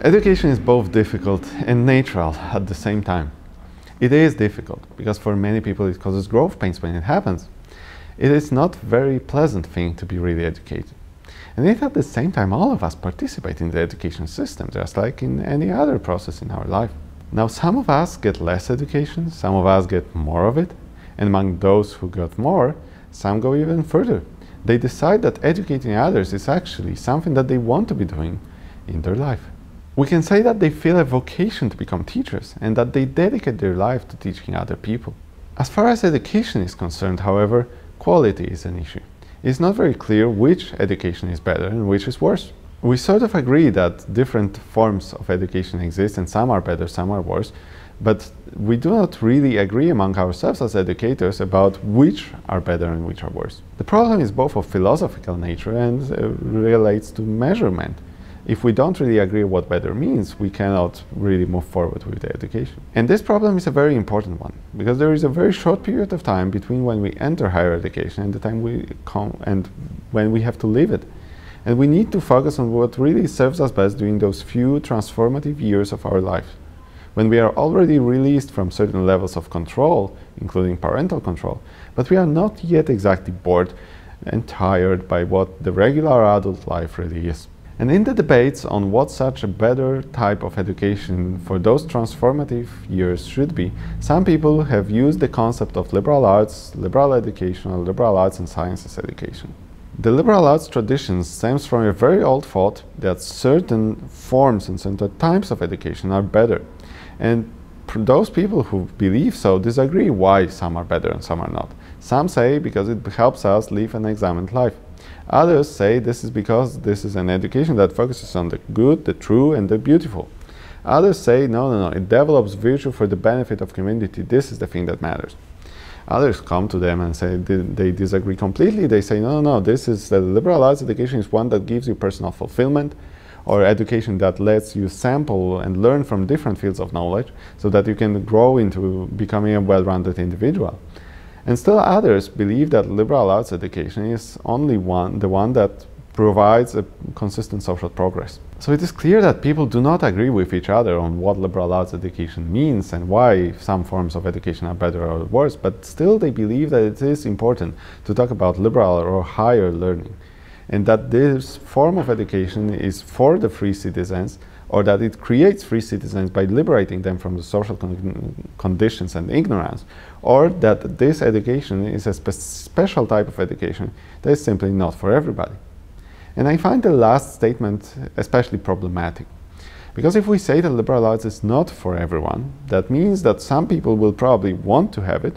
Education is both difficult and natural at the same time. It is difficult because for many people it causes growth pains when it happens. It is not a very pleasant thing to be really educated. And yet at the same time all of us participate in the education system just like in any other process in our life. Now some of us get less education, some of us get more of it, and among those who got more, some go even further. They decide that educating others is actually something that they want to be doing in their life. We can say that they feel a vocation to become teachers and that they dedicate their life to teaching other people. As far as education is concerned, however, quality is an issue. It's not very clear which education is better and which is worse. We sort of agree that different forms of education exist and some are better, some are worse, but we do not really agree among ourselves as educators about which are better and which are worse. The problem is both of philosophical nature and relates to measurement. If we don't really agree what better means, we cannot really move forward with the education. And this problem is a very important one, because there is a very short period of time between when we enter higher education and the time we come and when we have to leave it. And we need to focus on what really serves us best during those few transformative years of our life, when we are already released from certain levels of control, including parental control, but we are not yet exactly bored and tired by what the regular adult life really is. And in the debates on what such a better type of education for those transformative years should be, some people have used the concept of liberal arts, liberal education, or liberal arts and sciences education. The liberal arts tradition stems from a very old thought that certain forms and certain types of education are better. And those people who believe so disagree why some are better and some are not. Some say because it helps us live an examined life. Others say this is because this is an education that focuses on the good, the true, and the beautiful. Others say no, it develops virtue for the benefit of community. This is the thing that matters. Others come to them and say they disagree completely. They say no, this is the liberal arts education is one that gives you personal fulfillment, or education that lets you sample and learn from different fields of knowledge so that you can grow into becoming a well-rounded individual. And still others believe that liberal arts education is only the one that provides a consistent social progress. So it is clear that people do not agree with each other on what liberal arts education means and why some forms of education are better or worse, but still they believe that it is important to talk about liberal or higher learning, and that this form of education is for the free citizens, or that it creates free citizens by liberating them from the social conditions and ignorance, or that this education is a special type of education that is simply not for everybody. And I find the last statement especially problematic, because if we say that liberal arts is not for everyone, that means that some people will probably want to have it,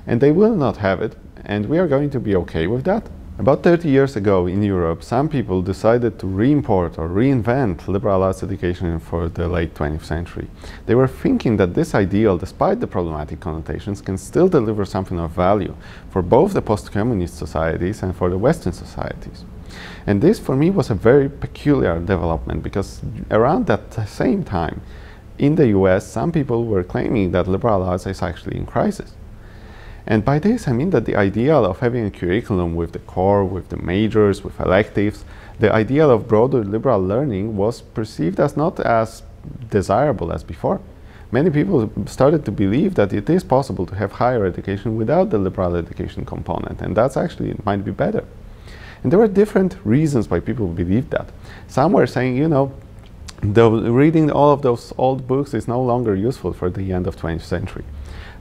and they will not have it, and we are going to be okay with that. About 30 years ago in Europe, some people decided to re-import or reinvent liberal arts education for the late 20th century. They were thinking that this ideal, despite the problematic connotations, can still deliver something of value for both the post-communist societies and for the Western societies. And this, for me, was a very peculiar development, because around that same time, in the US, some people were claiming that liberal arts is actually in crisis. And by this I mean that the ideal of having a curriculum with the core, with the majors, with electives, the ideal of broader liberal learning was perceived as not as desirable as before. Many people started to believe that it is possible to have higher education without the liberal education component, and that's actually might be better. And there were different reasons why people believed that. Some were saying, you know, reading all of those old books is no longer useful for the end of 20th century.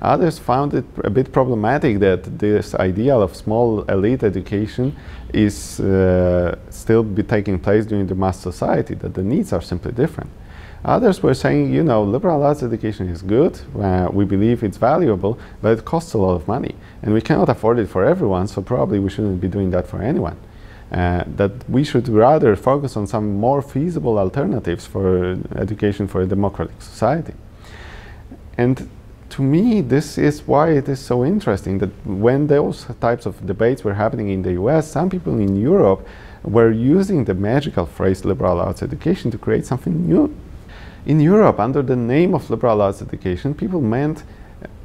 Others found it a bit problematic that this ideal of small elite education is still taking place during the mass society, that the needs are simply different. Others were saying, you know, liberal arts education is good, we believe it's valuable, but it costs a lot of money, and we cannot afford it for everyone, so probably we shouldn't be doing that for anyone. That we should rather focus on some more feasible alternatives for education for a democratic society. And to me, this is why it is so interesting that when those types of debates were happening in the US, some people in Europe were using the magical phrase liberal arts education to create something new. In Europe, under the name of liberal arts education, people meant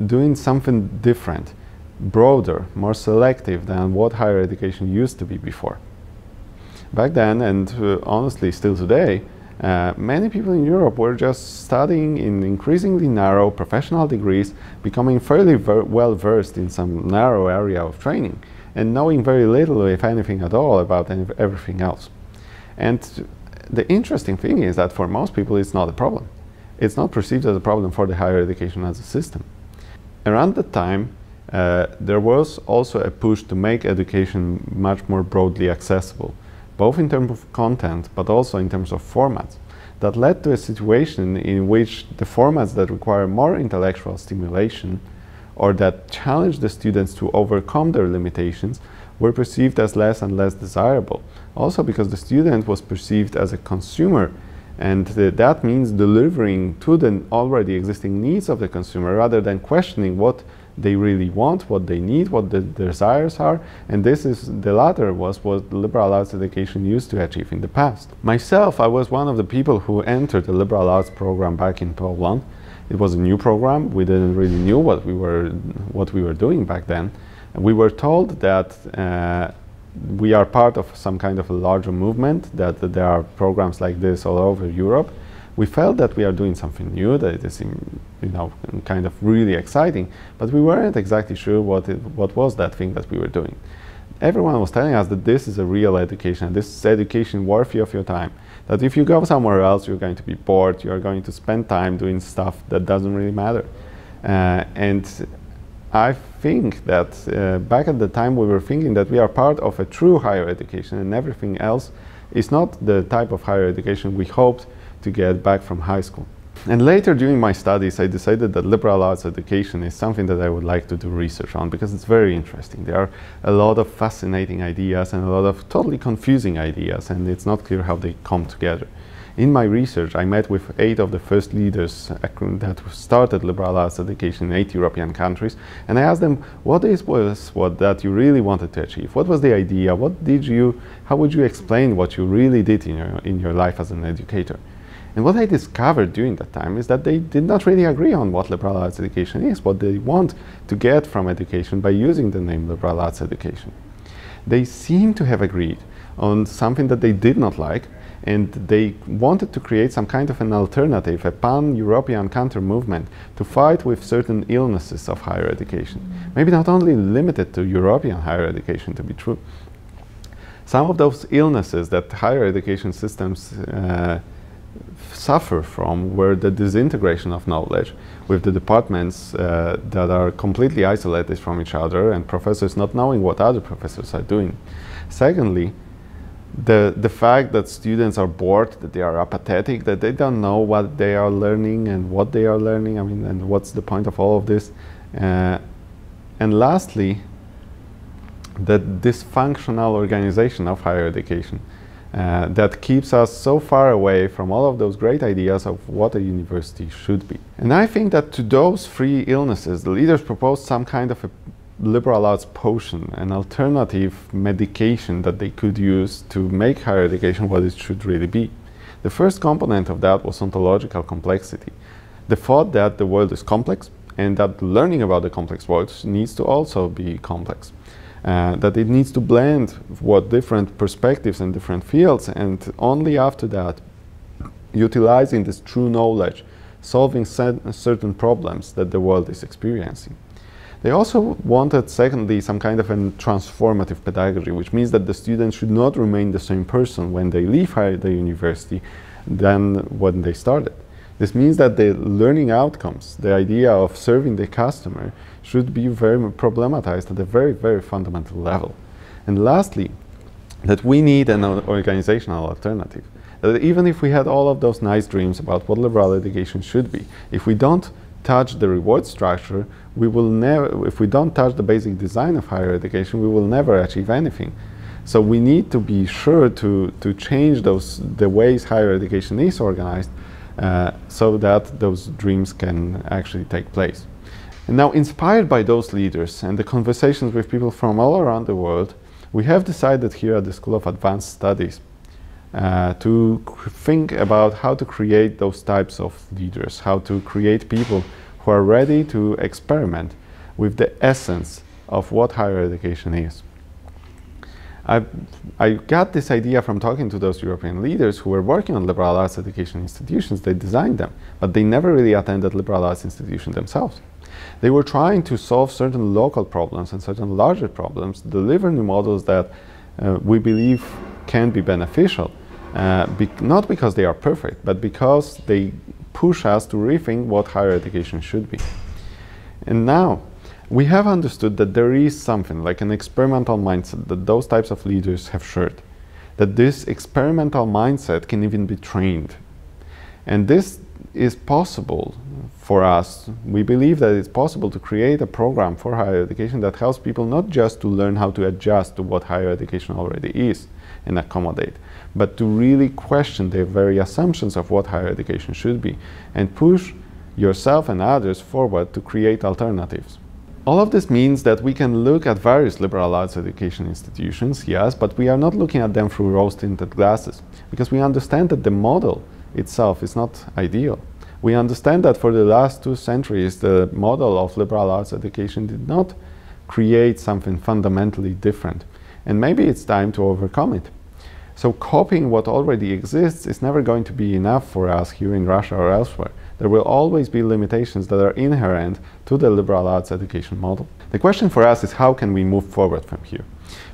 doing something different, broader, more selective than what higher education used to be before. Back then, and honestly still today, Many people in Europe were just studying in increasingly narrow professional degrees, becoming fairly well versed in some narrow area of training, and knowing very little, if anything at all, about everything else. And the interesting thing is that for most people it's not a problem. It's not perceived as a problem for the higher education as a system. Around that time, there was also a push to make education much more broadly accessible, both in terms of content but also in terms of formats. That led to a situation in which the formats that require more intellectual stimulation or that challenge the students to overcome their limitations were perceived as less and less desirable. Also because the student was perceived as a consumer, and that means delivering to the already existing needs of the consumer rather than questioning what they really want, what they need, what the desires are, and the latter was what liberal arts education used to achieve in the past. Myself, I was one of the people who entered the liberal arts program back in Poland. It was a new program. We didn't really know what we were doing back then. And we were told that we are part of some kind of a larger movement, that there are programs like this all over Europe. We felt that we are doing something new, that it is, kind of really exciting, but we weren't exactly sure what was that thing that we were doing. Everyone was telling us that this is a real education, this is education worthy of your time, that if you go somewhere else you're going to be bored, you're going to spend time doing stuff that doesn't really matter. And I think that back at the time we were thinking that we are part of a true higher education and everything else is not the type of higher education we hoped to get back from high school. And later during my studies I decided that liberal arts education is something that I would like to do research on because it's very interesting. There are a lot of fascinating ideas and a lot of totally confusing ideas, and it's not clear how they come together. In my research, I met with 8 of the first leaders that started liberal arts education in 8 European countries, and I asked them what that you really wanted to achieve. What was the idea? How would you explain what you really did in your life as an educator? And what I discovered during that time is that they did not really agree on what liberal arts education is, what they want to get from education by using the name liberal arts education. They seem to have agreed on something that they did not like, and they wanted to create some kind of an alternative, a pan-European counter-movement to fight with certain illnesses of higher education. Maybe not only limited to European higher education, to be true. Some of those illnesses that higher education systems suffer from were the disintegration of knowledge, with the departments that are completely isolated from each other and professors not knowing what other professors are doing. Secondly, the fact that students are bored, that they are apathetic, that they don't know what they are learning and what they are learning, and what's the point of all of this. And lastly, the dysfunctional organization of higher education that keeps us so far away from all of those great ideas of what a university should be. And I think that to those 3 illnesses, the leaders proposed some kind of a liberal arts potion, an alternative medication that they could use to make higher education what it should really be. The first component of that was ontological complexity. The thought that the world is complex and that learning about the complex world needs to also be complex. That it needs to blend what different perspectives and different fields, and only after that, utilizing this true knowledge, solving certain problems that the world is experiencing. They also wanted, secondly, some kind of a transformative pedagogy, which means that the students should not remain the same person when they leave the university than when they started. This means that the learning outcomes, the idea of serving the customer, should be very problematized at a very, very fundamental level. And lastly, that we need an organizational alternative. That even if we had all of those nice dreams about what liberal education should be, if we don't touch the reward structure, we will never, if we don't touch the basic design of higher education, we will never achieve anything. So we need to be sure to change the ways higher education is organized so that those dreams can actually take place. And now, inspired by those leaders and the conversations with people from all around the world, we have decided here at the School of Advanced Studies to think about how to create those types of leaders, how to create people who are ready to experiment with the essence of what higher education is. I, I got this idea from talking to those European leaders who were working on liberal arts education institutions. They designed them, but they never really attended liberal arts institutions themselves. They were trying to solve certain local problems and certain larger problems, deliver new models that we believe can be beneficial, not because they are perfect, but because they push us to rethink what higher education should be. And now, we have understood that there is something like an experimental mindset that those types of leaders have shared, that this experimental mindset can even be trained. And this is possible for us. We believe that it's possible to create a program for higher education that helps people not just to learn how to adjust to what higher education already is and accommodate, but to really question the very assumptions of what higher education should be and push yourself and others forward to create alternatives. All of this means that we can look at various liberal arts education institutions, yes, but we are not looking at them through rose-tinted glasses, because we understand that the model itself is not ideal. We understand that for the last 2 centuries, the model of liberal arts education did not create something fundamentally different, and maybe it's time to overcome it. So copying what already exists is never going to be enough for us here in Russia or elsewhere. There will always be limitations that are inherent to the liberal arts education model. The question for us is how can we move forward from here?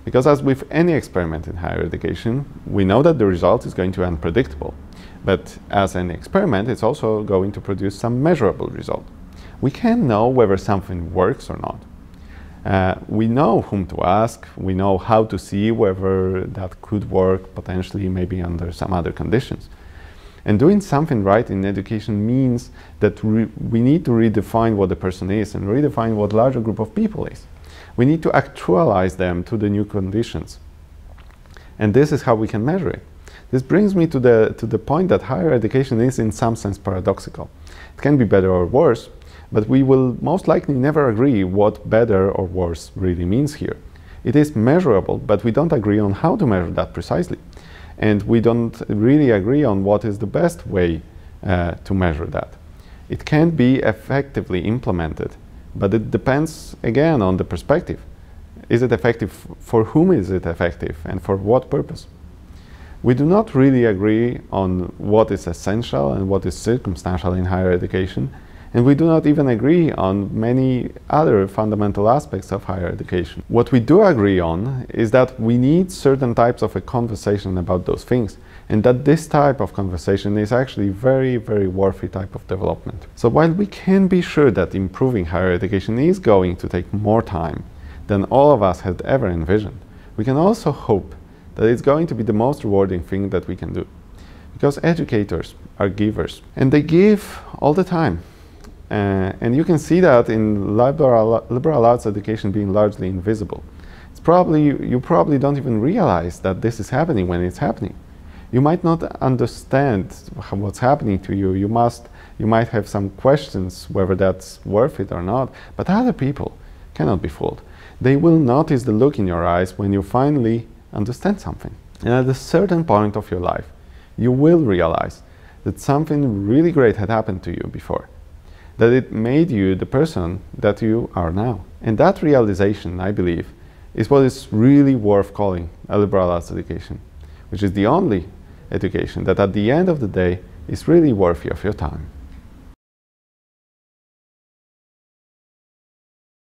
Because as with any experiment in higher education, we know that the result is going to be unpredictable. But as an experiment, it's also going to produce some measurable result. We can know whether something works or not. We know whom to ask, we know how to see whether that could work potentially maybe under some other conditions. And doing something right in education means that we need to redefine what the person is and redefine what larger group of people is. We need to actualize them to the new conditions. And this is how we can measure it. This brings me to the point that higher education is in some sense paradoxical. It can be better or worse, but we will most likely never agree what better or worse really means here. It is measurable, but we don't agree on how to measure that precisely. And we don't really agree on what is the best way to measure that. It can be effectively implemented, but it depends again on the perspective. Is it effective? For whom is it effective and for what purpose? We do not really agree on what is essential and what is circumstantial in higher education, and we do not even agree on many other fundamental aspects of higher education. What we do agree on is that we need certain types of a conversation about those things, and that this type of conversation is actually very, very worthy type of development. So while we can be sure that improving higher education is going to take more time than all of us had ever envisioned, we can also hope that it's going to be the most rewarding thing that we can do. Because educators are givers, and they give all the time. And you can see that in liberal arts education being largely invisible. You probably don't even realize that this is happening when it's happening. You might not understand what's happening to you. You might have some questions whether that's worth it or not, but other people cannot be fooled. They will notice the look in your eyes when you finally understand something. And at a certain point of your life, you will realize that something really great had happened to you before, that it made you the person that you are now. And that realization, I believe, is what is really worth calling a liberal arts education, which is the only education that at the end of the day is really worthy of your time.